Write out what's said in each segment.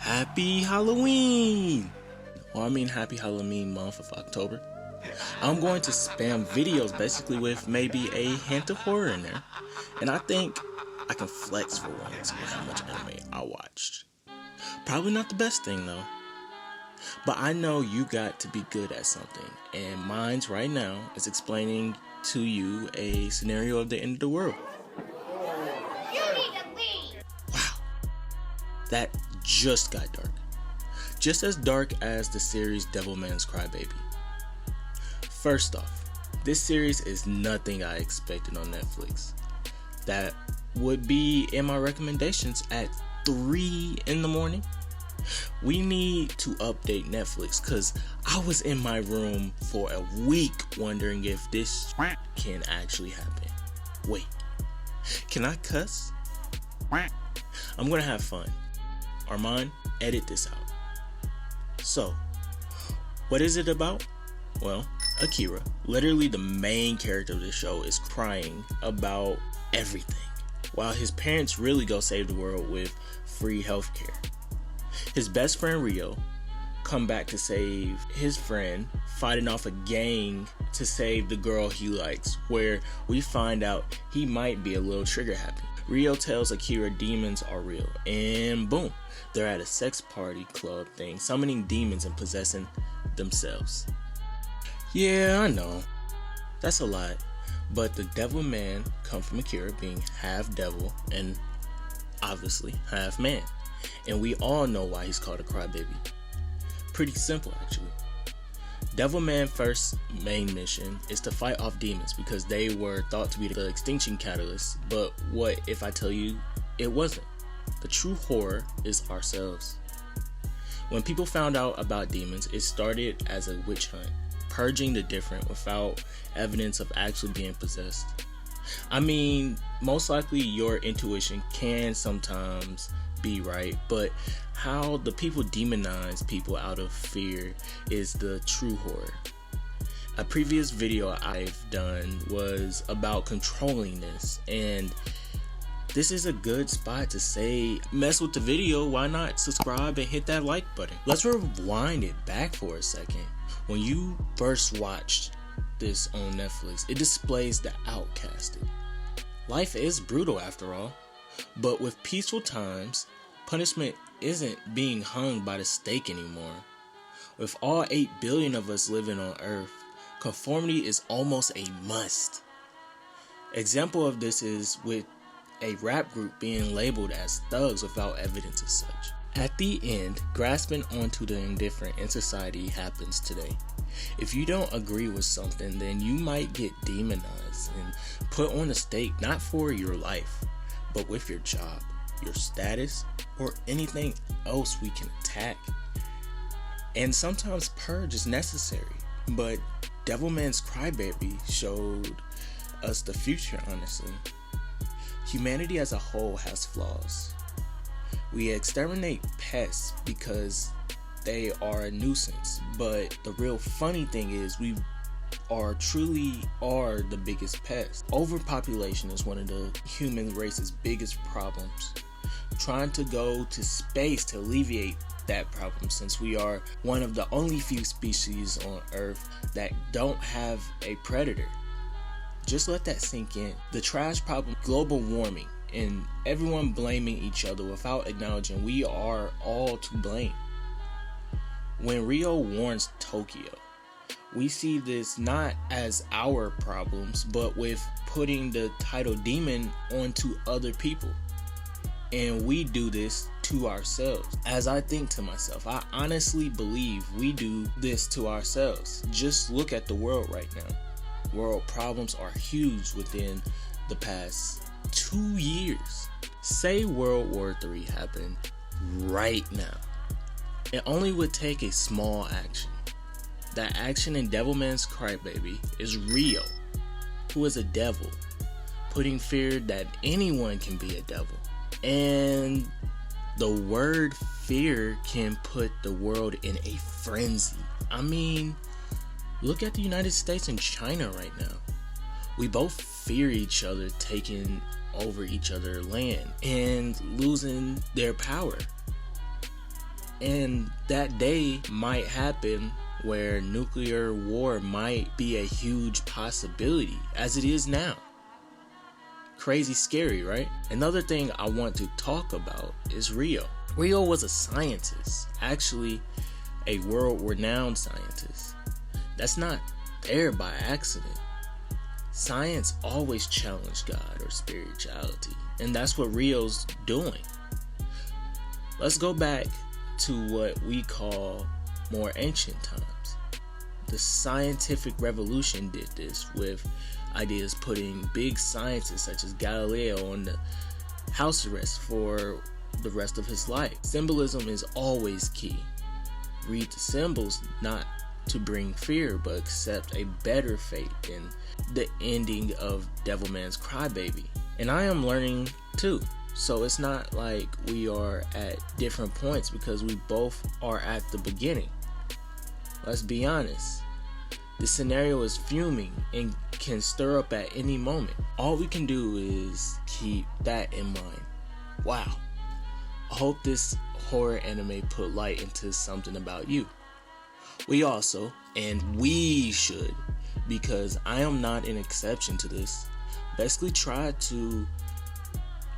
Happy Halloween! Well, I mean happy Halloween month of October. I'm going to spam videos basically with maybe a hint of horror in there. And I think I can flex for once with how much anime I watched. Probably not the best thing though. But I know you got to be good at something. And mine's right now is explaining to you a scenario of the end of the world. You need to leave. Wow. That just got dark. Just as dark as the series Devilman Crybaby. First off, this series is nothing I expected on Netflix. That would be in my recommendations at 3 in the morning. We need to update Netflix because I was in my room for a week wondering if this can actually happen. Wait, can I cuss? I'm gonna have fun. Armand, edit this out. So, what is it about? Well, Akira, literally the main character of the show, is crying about everything, while his parents really go save the world with free healthcare. His best friend Rio come back to save his friend, fighting off a gang to save the girl he likes, where we find out he might be a little trigger happy. Rio tells Akira demons are real, and boom, they're at a sex party club thing, summoning demons and possessing themselves. Yeah, I know, that's a lot, but the devil man come from Akira being half devil and obviously half man, and we all know why he's called a crybaby. Pretty simple actually. Devilman's first main mission is to fight off demons because they were thought to be the extinction catalyst, but what if I tell you it wasn't? The true horror is ourselves. When people found out about demons, it started as a witch hunt, purging the different without evidence of actually being possessed. I mean, most likely your intuition can sometimes be right, but how the people demonize people out of fear is the true horror. A previous video I've done was about controlling this, and this is a good spot to say, mess with the video, why not subscribe and hit that like button. Let's rewind it back for a second. When you first watched this on Netflix, it displays the outcasted. Life is brutal after all, but with peaceful times, punishment isn't being hung by the stake anymore. With all 8 billion of us living on Earth, conformity is almost a must. Example of this is with a rap group being labeled as thugs without evidence of such. At the end, grasping onto the indifferent in society happens today. If you don't agree with something, then you might get demonized and put on a stake, not for your life, but with your job, your status, or anything else we can attack. And sometimes purge is necessary, but Devilman's Crybaby showed us the future, honestly. Humanity as a whole has flaws. We exterminate pests because they are a nuisance, but the real funny thing is we truly are the biggest pest. Overpopulation is one of the human race's biggest problems. Trying to go to space to alleviate that problem, since we are one of the only few species on Earth that don't have a predator. Just let that sink in. The trash problem, global warming, and everyone blaming each other without acknowledging we are all to blame. When Rio warns Tokyo, we see this not as our problems, but with putting the title demon onto other people. And we do this to ourselves. As I think to myself, I honestly believe we do this to ourselves. Just look at the world right now. World problems are huge within the past 2 years. Say World War III happened right now. It only would take a small action. That action in Devilman's Crybaby is Rio, who is a devil, putting fear that anyone can be a devil. And the word fear can put the world in a frenzy. I mean, look at the United States and China right now. We both fear each other taking over each other's land and losing their power. And that day might happen where nuclear war might be a huge possibility, as it is now. Crazy scary, right? Another thing I want to talk about is Rio. Rio was a scientist, actually a world-renowned scientist. That's not there by accident. Science always challenged God or spirituality, and that's what Rio's doing. Let's go back to what we call more ancient times. The scientific revolution did this with ideas putting big scientists such as Galileo on the house arrest for the rest of his life. Symbolism is always key. Read the symbols not to bring fear, but accept a better fate than the ending of Devilman's Crybaby. And I am learning too. So it's not like we are at different points because we both are at the beginning. Let's be honest. The scenario is fuming and can stir up at any moment. All we can do is keep that in mind. Wow. I hope this horror anime put light into something about you. We also, and we should, because I am not an exception to this, basically try to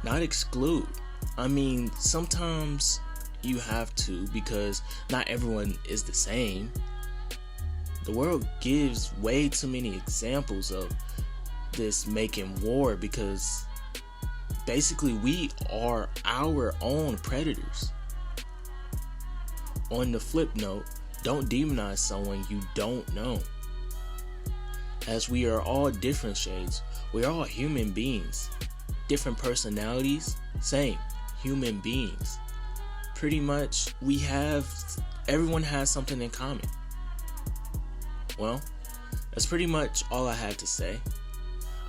not exclude. I mean, sometimes you have to, because not everyone is the same. The world gives way too many examples of this making war because basically we are our own predators. On the flip note, don't demonize someone you don't know. As we are all different shades, we are all human beings. Different personalities, same, human beings. Pretty much, everyone has something in common. Well, that's pretty much all I had to say.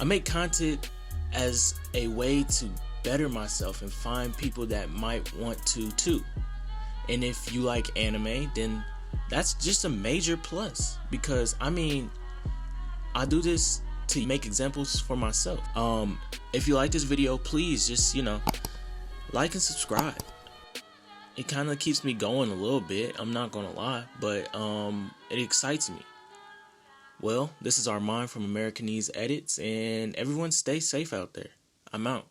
I make content as a way to better myself and find people that might want to too. And if you like anime, then that's just a major plus, because I mean, I do this to make examples for myself. If you like this video, please just, like and subscribe. It kind of keeps me going a little bit, I'm not gonna lie, but it excites me. Well, this is Armand from Americanese Edits, and everyone stay safe out there. I'm out.